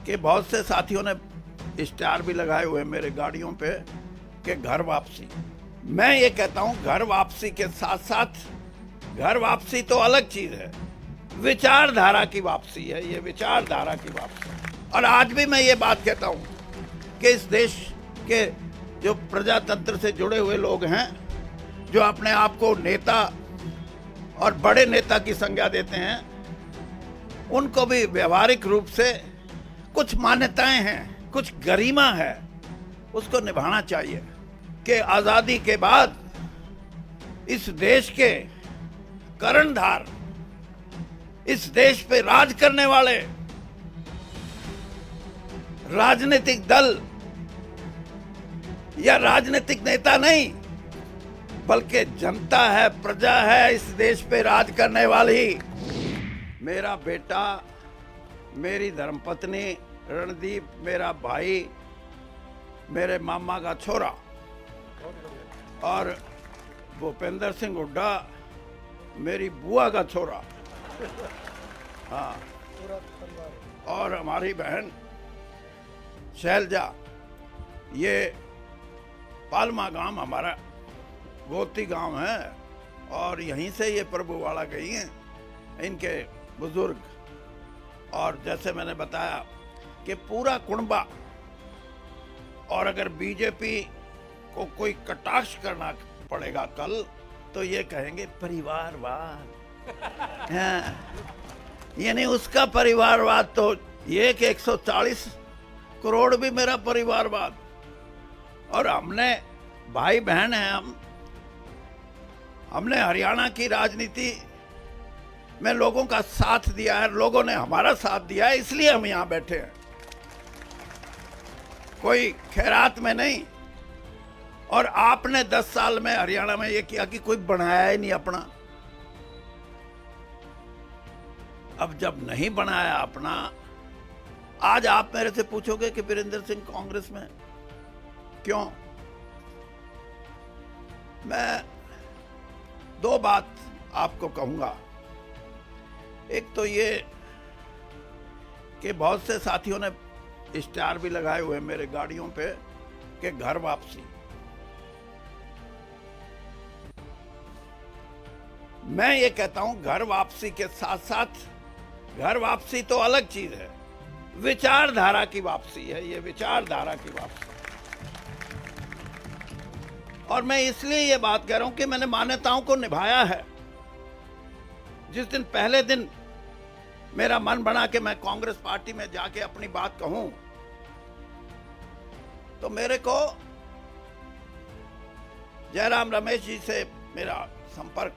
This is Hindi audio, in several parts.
कि बहुत से साथियों ने स्टार भी लगाए हुए मेरे गाड़ियों पे कि घर वापसी। मैं ये कहता हूं घर वापसी के साथ साथ घर वापसी तो अलग चीज है, विचारधारा की वापसी है, ये विचारधारा की वापसी। और आज भी मैं ये बात कहता हूं कि इस देश के जो प्रजातंत्र से जुड़े हुए लोग हैं, जो अपने आप को नेता और बड़े नेता की संज्ञा देते हैं, उनको भी व्यवहारिक रूप से कुछ मान्यताएं हैं, कुछ गरिमा है, उसको निभाना चाहिए। कि आजादी के बाद इस देश के कर्णधार, इस देश पे राज करने वाले राजनीतिक दल या राजनीतिक नेता नहीं, बल्कि जनता है, प्रजा है इस देश पे राज करने वाली। मेरा बेटा, मेरी धर्मपत्नी रणदीप, मेरा भाई, मेरे मामा का छोरा और भूपेंद्र सिंह हुड्डा मेरी बुआ का छोरा, हाँ, और हमारी बहन शैलजा, ये पालमा गांव हमारा गोती गांव है और यहीं से ये प्रभुवाड़ा गई हैं, इनके बुजुर्ग। और जैसे मैंने बताया कि पूरा कुणबा, और अगर बीजेपी को कोई कटाक्ष करना पड़ेगा कल तो ये कहेंगे परिवारवाद, हाँ, यानी उसका परिवारवाद तो ये कि 140 करोड़ भी मेरा परिवारवाद। और हमने भाई बहन हैं, हमने हरियाणा की राजनीति में लोगों का साथ दिया है, लोगों ने हमारा साथ दिया है, इसलिए हम यहां बैठे हैं, कोई खैरात में नहीं। और आपने 10 साल में हरियाणा में ये किया कि कोई बनाया ही नहीं अपना। अब जब नहीं बनाया अपना, आज आप मेरे से पूछोगे कि वीरेंद्र सिंह कांग्रेस में क्यों? मैं 2 बात आपको कहूंगा। एक तो ये कि बहुत से साथियों ने स्टार भी लगाए हुए मेरे गाड़ियों पे कि घर वापसी। मैं ये कहता हूं घर वापसी के साथ साथ घर वापसी तो अलग चीज है, विचारधारा की वापसी है, ये विचारधारा की वापसी। और मैं इसलिए ये बात कह रहा हूं कि मैंने मान्यताओं को निभाया है। जिस दिन पहले दिन मेरा मन बना कि मैं कांग्रेस पार्टी में जाके अपनी बात कहूं, तो मेरे को जयराम रमेश जी से मेरा संपर्क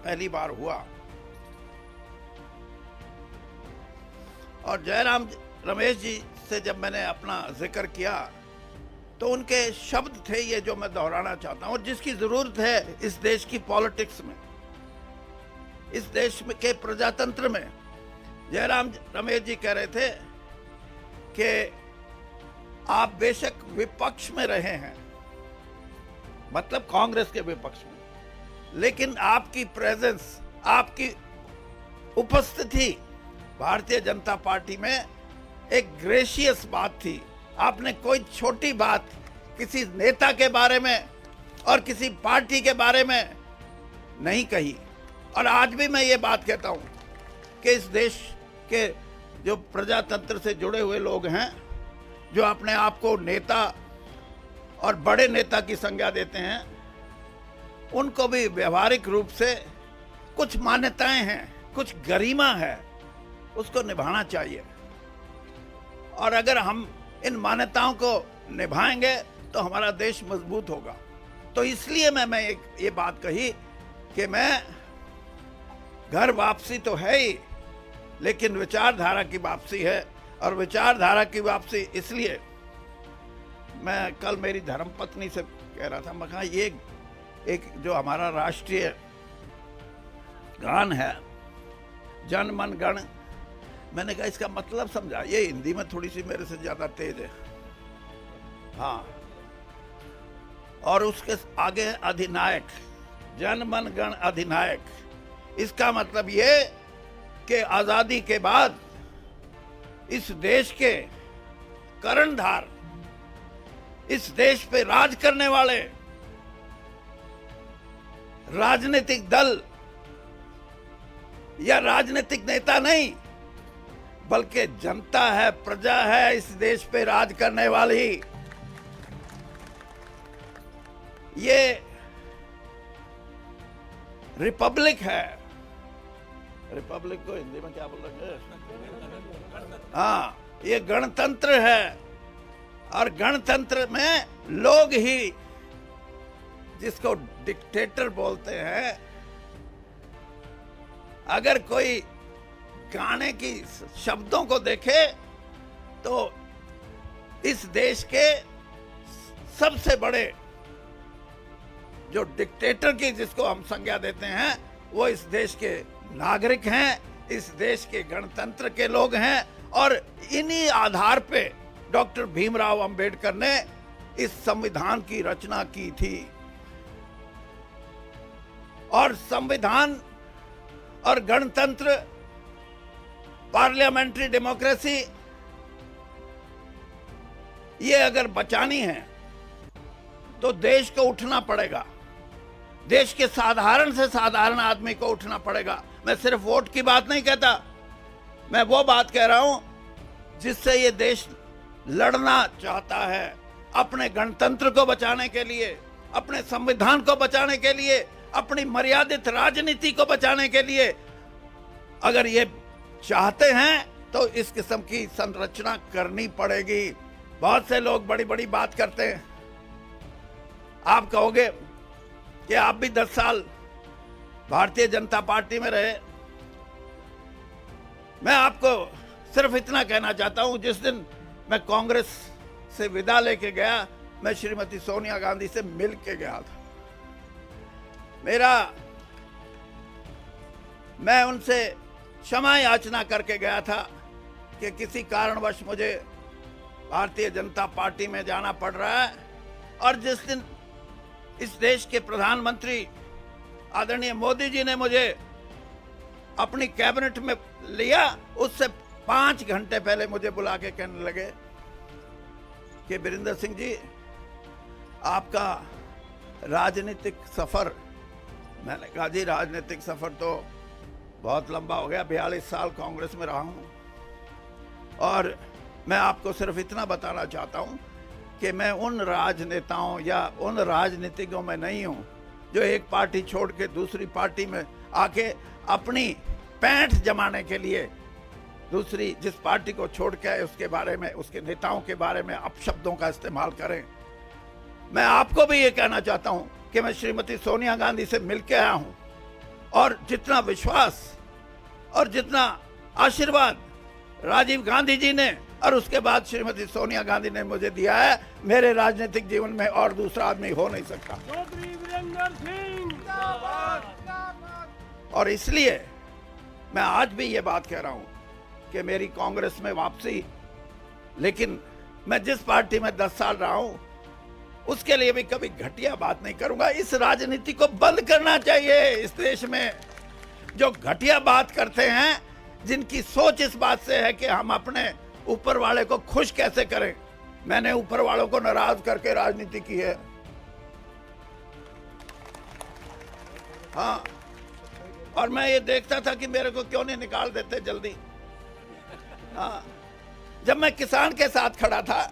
पहली बार हुआ। और जयराम रमेश जी से जब मैंने अपना जिक्र किया तो उनके शब्द थे ये जो मैं दोहराना चाहता हूं, जिसकी जरूरत है इस देश की पॉलिटिक्स में, इस देश में के प्रजातंत्र में। जयराम रमेश जी कह रहे थे कि आप बेशक विपक्ष में रहे हैं, मतलब कांग्रेस के विपक्ष में, लेकिन आपकी प्रेजेंस, आपकी उपस्थिति भारतीय जनता पार्टी में एक ग्रेशियस बात थी। आपने कोई छोटी बात किसी नेता के बारे में और किसी पार्टी के बारे में नहीं कही। और आज भी मैं ये बात कहता हूं कि इस देश के जो प्रजातंत्र से जुड़े हुए लोग हैं, जो अपने आप को नेता और बड़े नेता की संज्ञा देते हैं, उनको भी व्यवहारिक रूप से कुछ मान्यताएं हैं, कुछ गरिमा है, उसको निभाना चाहिए। और अगर हम इन मान्यताओं को निभाएंगे तो हमारा देश मजबूत होगा। तो इसलिए मैं ये बात कही कि मैं घर वापसी तो है ही, लेकिन विचारधारा की वापसी है। और विचारधारा की वापसी इसलिए, मैं कल मेरी धर्मपत्नी से कह रहा था, मैं कहा ये एक जो हमारा राष्ट्रीय गान है जन मन गण, मैंने कहा इसका मतलब समझा। ये हिंदी में थोड़ी सी मेरे से ज्यादा तेज है, हाँ। और उसके आगे है अधिनायक, जन मन गण अधिनायक। इसका मतलब ये कि आजादी के बाद इस देश के कर्णधार, इस देश पे राज करने वाले राजनीतिक दल या राजनीतिक नेता नहीं, बल्कि जनता है, प्रजा है इस देश पे राज करने वाली। ये रिपब्लिक है। रिपब्लिक को हिंदी में क्या बोलेंगे? हाँ, ये गणतंत्र है और गणतंत्र में लोग ही, जिसको डिक्टेटर बोलते हैं, अगर कोई गाने की शब्दों को देखे तो इस देश के सबसे बड़े जो डिक्टेटर की जिसको हम संज्ञा देते हैं वो इस देश के नागरिक हैं, इस देश के गणतंत्र के लोग हैं। और इन्हीं आधार पे डॉक्टर भीमराव अंबेडकर ने इस संविधान की रचना की थी। और संविधान और गणतंत्र, पार्लियामेंट्री डेमोक्रेसी, ये अगर बचानी है तो देश को उठना पड़ेगा। देश के साधारण से साधारण आदमी को उठना पड़ेगा। मैं सिर्फ वोट की बात नहीं कहता, मैं वो बात कह रहा हूं जिससे ये देश लड़ना चाहता है, अपने गणतंत्र को बचाने के लिए, अपने संविधान को बचाने के लिए, अपनी मर्यादित राजनीति को बचाने के लिए। अगर ये चाहते हैं तो इस किस्म की संरचना करनी पड़ेगी। बहुत से लोग बड़ी बड़ी बात करते हैं। आप कहोगे कि आप भी 10 साल भारतीय जनता पार्टी में रहे। मैं आपको सिर्फ इतना कहना चाहता हूं, जिस दिन मैं कांग्रेस से विदा लेके गया, मैं श्रीमती सोनिया गांधी से मिल के गया था। मैं उनसे क्षमा याचना करके गया था कि किसी कारणवश मुझे भारतीय जनता पार्टी में जाना पड़ रहा है। और जिस दिन इस देश के प्रधानमंत्री आदरणीय मोदी जी ने मुझे अपनी कैबिनेट में लिया, उससे 5 घंटे पहले मुझे बुला के कहने लगे कि वीरेंद्र सिंह जी, आपका राजनीतिक सफर। मैंने कहा जी, राजनीतिक सफर तो बहुत लंबा हो गया, 42 साल कांग्रेस में रहा हूं। और मैं आपको सिर्फ इतना बताना चाहता हूं कि मैं उन राजनेताओं या उन राजनीतिकों में नहीं हूं जो एक पार्टी छोड़ के दूसरी पार्टी में आके अपनी पैंठ जमाने के लिए दूसरी जिस पार्टी को छोड़ के आए उसके बारे में, उसके नेताओं के बारे में अपशब्दों का इस्तेमाल करें। मैं आपको भी ये कहना चाहता हूं कि मैं श्रीमती सोनिया गांधी से मिल के आया हूं, और जितना विश्वास और जितना आशीर्वाद राजीव गांधी जी ने और उसके बाद श्रीमती सोनिया गांधी ने मुझे दिया है, मेरे राजनीतिक जीवन में और दूसरा आदमी हो नहीं सकता। और इसलिए मैं आज भी ये बात कह रहा हूं कि मेरी कांग्रेस में वापसी, लेकिन मैं जिस पार्टी में 10 साल रहा हूं उसके लिए भी कभी घटिया बात नहीं करूंगा। इस राजनीति को बंद करना चाहिए। इस देश में जो घटिया बात करते हैं, जिनकी सोच इस बात से है कि हम अपने ऊपर वाले को खुश कैसे करें। मैंने ऊपर वालों को नाराज करके राजनीति की है। हाँ, और मैं ये देखता था कि मेरे को क्यों नहीं निकाल देते जल्दी। हाँ, जब मैं किसान के साथ खड़ा था,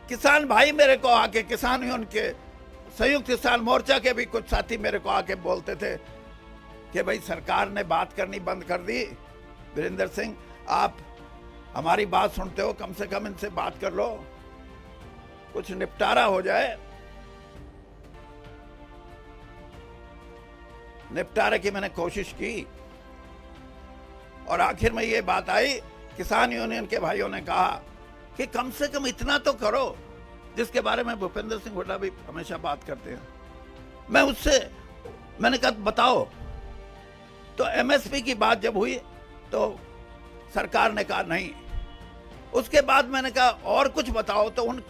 किसान भाई मेरे को आके, किसान यूनियन के संयुक्त किसान मोर्चा के भी कुछ साथी मेरे को आके बोलते थे कि भाई सरकार ने बात करनी बंद कर दी, वीरेंद्र सिंह आप हमारी बात सुनते हो, कम से कम इनसे बात कर लो, कुछ निपटारा हो जाए। निपटारे की मैंने कोशिश की और आखिर में ये बात आई, किसान यूनियन के भाइयों ने कहा कि कम से कम इतना तो करो जिसके बारे में भूपेंद्र सिंह हुड्डा भी हमेशा बात करते हैं। मैंने कहा बताओ। तो एमएसपी की बात जब हुई तो सरकार ने कहा नहीं। उसके बाद मैंने कहा और कुछ बताओ, तो उन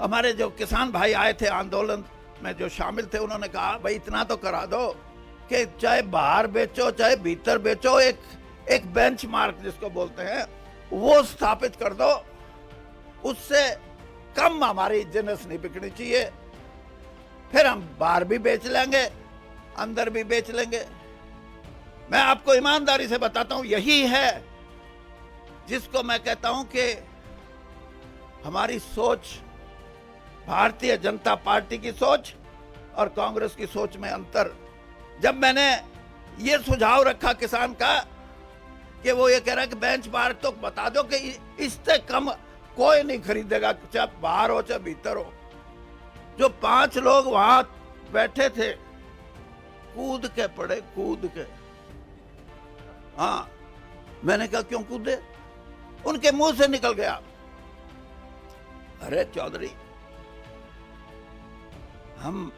हमारे जो किसान भाई आए थे आंदोलन में जो शामिल थे, उन्होंने कहा भाई इतना तो करा दो कि चाहे बाहर बेचो चाहे भीतर बेचो, एक बेंचमार्क जिसको बोलते हैं वो स्थापित कर दो, उससे कम हमारी जिनस नहीं बिकनी चाहिए। फिर हम बाहर भी बेच लेंगे, अंदर भी बेच लेंगे। मैं आपको ईमानदारी से बताता हूं, यही है जिसको मैं कहता हूं कि हमारी सोच, भारतीय जनता पार्टी की सोच और कांग्रेस की सोच में अंतर। जब मैंने ये सुझाव रखा किसान का कि वो ये कह रहा है कि बेंच मार्क तो बता दो कि इससे कम कोई नहीं खरीदेगा, चाहे बाहर हो चाहे भीतर हो। जो 5 लोग वहां बैठे थे कूद के पड़े, कूद के। हाँ, मैंने कहा क्यों कूदे? उनके मुंह से निकल गया, अरे चौधरी, हम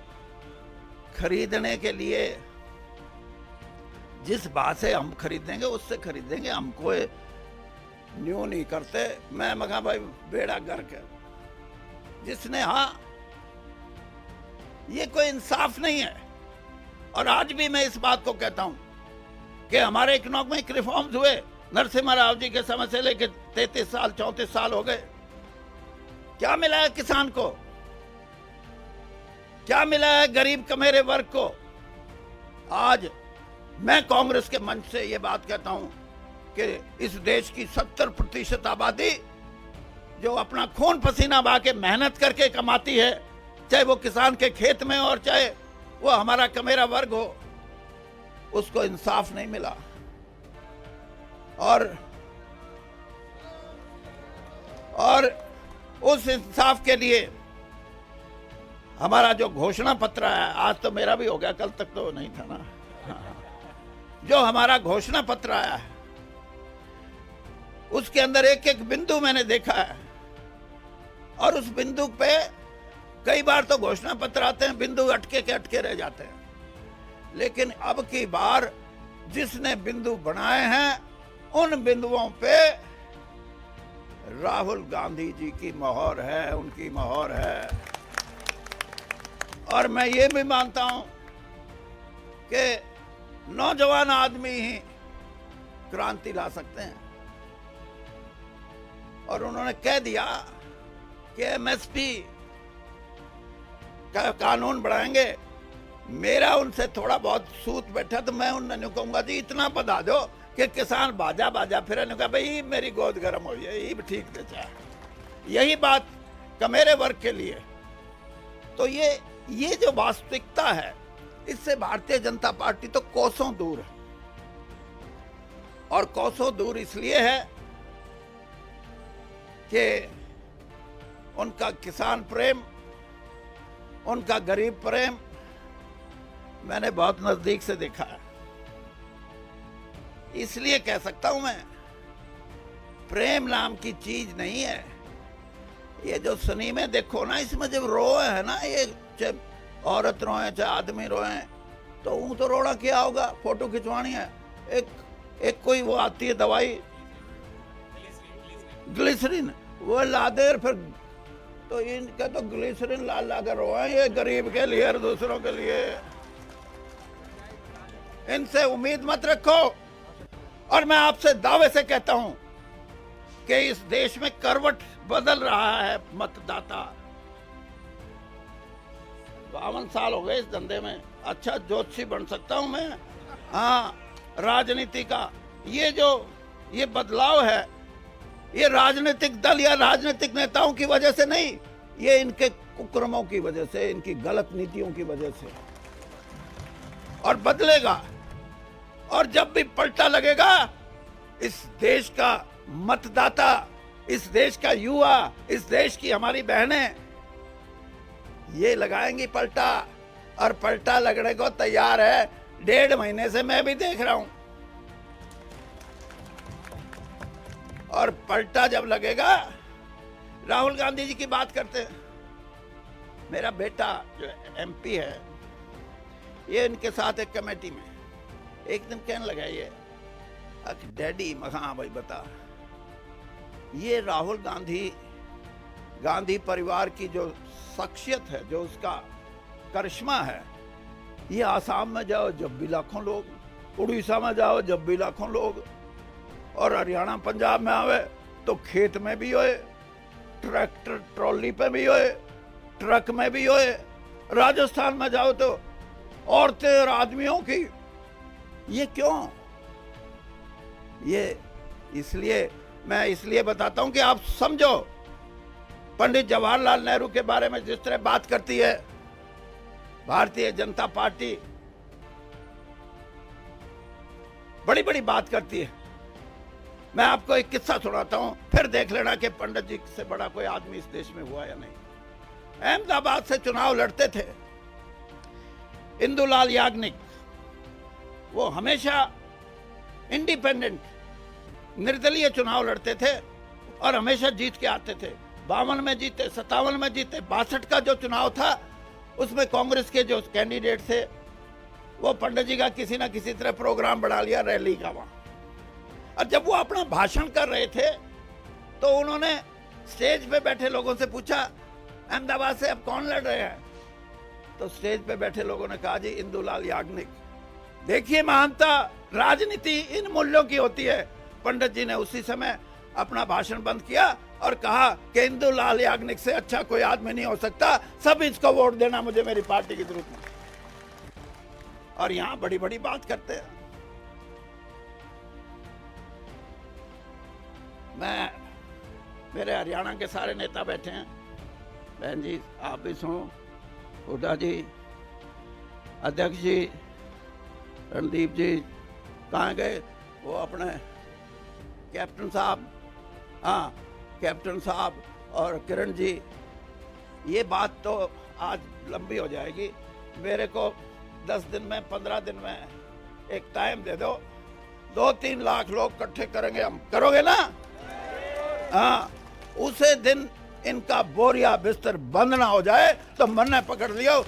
खरीदने के लिए जिस भाव से हम खरीदेंगे उससे खरीदेंगे, हम कोई न्यू नहीं करते। मैं मगा भाई बेड़ा गर्क है। जिसने, हाँ, ये कोई इंसाफ नहीं है। और आज भी मैं इस बात को कहता हूं कि हमारे इकोनॉमिक रिफॉर्म्स हुए नरसिम्हा राव जी के समय से लेकर 33 साल 34 साल हो गए। क्या मिला है किसान को? क्या मिला है गरीब कमेरे वर्ग को? आज मैं कांग्रेस के मंच से ये बात कहता हूं कि इस देश की 70% आबादी जो अपना खून पसीना बहा के मेहनत करके कमाती है, चाहे वो किसान के खेत में और चाहे वो हमारा कमेरा वर्ग हो, उसको इंसाफ नहीं मिला। और उस इंसाफ के लिए हमारा जो घोषणा पत्र है, आज तो मेरा भी हो गया, कल तक तो नहीं था ना, जो हमारा घोषणा पत्र आया है उसके अंदर एक एक बिंदु मैंने देखा है। और उस बिंदु पे कई बार तो घोषणा पत्र आते हैं, बिंदु अटके के अटके रह जाते हैं, लेकिन अब की बार जिसने बिंदु बनाए हैं उन बिंदुओं पे राहुल गांधी जी की मोहर है, उनकी मोहर है। और मैं ये भी मानता हूं कि नौजवान आदमी ही क्रांति ला सकते हैं। और उन्होंने कह दिया कि एमएसपी का कानून बढ़ाएंगे। मेरा उनसे थोड़ा बहुत सूत बैठा तो मैं उन्होंने कहूंगा जी इतना बता दो कि किसान बाजा बाजा फिर कहा भाई मेरी गोद गर्म हो जाए, ये भी ठीक से चाहे। यही बात कमेरे वर्ग के लिए। तो ये जो वास्तविकता है, इससे भारतीय जनता पार्टी तो कोसों दूर है। और कोसों दूर इसलिए है कि उनका किसान प्रेम, उनका गरीब प्रेम मैंने बहुत नजदीक से देखा है। इसलिए कह सकता हूं मैं, प्रेम नाम की चीज नहीं है। ये जो सिनेमे देखो ना, इसमें जब रोए है ना, ये चाहे औरत रोए चाहे आदमी रोए, तो ऊं तो रोना क्या होगा, फोटो खिंचवानी है। एक कोई वो आती है दवाई ग्लिसरीन, वो ला दे, फिर तो इनका तो ग्लिसरीन ला ला कर रोए, ये गरीब के लिए और दूसरों के लिए। इनसे उम्मीद मत रखो। और मैं आपसे दावे से कहता हूं कि इस देश में करवट बदल रहा है मतदाता। 52 साल हो गए इस धंधे में, अच्छा ज्योतिषी बन सकता हूं मैं। हाँ, राजनीति का ये बदलाव है, ये राजनीतिक दल या राजनीतिक नेताओं की वजह से नहीं, ये इनके कुकर्मों की वजह से, इनकी गलत नीतियों की वजह से। और बदलेगा। और जब भी पलटा लगेगा, इस देश का मतदाता, इस देश का युवा, इस देश की हमारी बहनें ये लगाएंगी पलटा। और पलटा लगने को तैयार है। 1.5 महीने से मैं भी देख रहा हूं। और पलटा जब लगेगा, राहुल गांधी जी की बात करते हैं। मेरा बेटा जो एमपी है, ये इनके साथ एक कमेटी में एक दिन कहने लगा, ये डैडी, हाँ भाई बता, ये राहुल गांधी परिवार की जो शख्सियत है, जो उसका करिश्मा है, ये आसाम में जाओ जब भी लाखों लोग, उड़ीसा में जाओ जब भी लाखों लोग, और हरियाणा पंजाब में आवे तो खेत में भी होए, ट्रैक्टर ट्रॉली पे भी होए, ट्रक में भी होए। राजस्थान में जाओ तो औरतें और आदमियों की। ये क्यों? ये इसलिए, मैं इसलिए बताता हूं कि आप समझो, पंडित जवाहरलाल नेहरू के बारे में जिस तरह बात करती है भारतीय जनता पार्टी, बड़ी बड़ी बात करती है। मैं आपको एक किस्सा सुनाता हूं, फिर देख लेना कि पंडित जी से बड़ा कोई आदमी इस देश में हुआ या नहीं। अहमदाबाद से चुनाव लड़ते थे इंदुलाल याग्निक। वो हमेशा इंडिपेंडेंट, निर्दलीय चुनाव लड़ते थे और हमेशा जीत के आते थे। 52 में जीते, 57 में जीते। 62 का जो चुनाव था उसमें कांग्रेस के जो कैंडिडेट थे वो पंडित जी का किसी ना किसी तरह प्रोग्राम बढ़ा लिया रैली का वहां। और जब वो अपना भाषण कर रहे थे तो उन्होंने स्टेज पे बैठे लोगों से पूछा, अहमदाबाद से अब कौन लड़ रहे हैं? तो स्टेज पे बैठे लोगों ने कहा, जी इंदुलाल याग्निक। देखिए महानता, राजनीति इन मूल्यों की होती है। पंडित जी ने उसी समय अपना भाषण बंद किया और कहा कि इंदुलाल याग्निक से अच्छा कोई आदमी नहीं हो सकता, सब इसको वोट देना, मुझे मेरी पार्टी की जरूरत नहीं। और यहां बड़ी बड़ी बात करते हैं। मेरे हरियाणा के सारे नेता बैठे हैं, बहन जी आप भी सुनो, हुड्डा जी, अध्यक्ष जी, रणदीप जी कहाँ गए? वो अपने कैप्टन साहब, हाँ कैप्टन साहब और किरण जी। ये बात तो आज लंबी हो जाएगी। मेरे को 10 दिन में, 15 दिन में एक टाइम दे दो, 2-3 लाख लोग इकट्ठे करेंगे हम। करोगे ना? हाँ, उसे दिन इनका बोरिया बिस्तर बंद ना हो जाए तो मन ने पकड़ लियो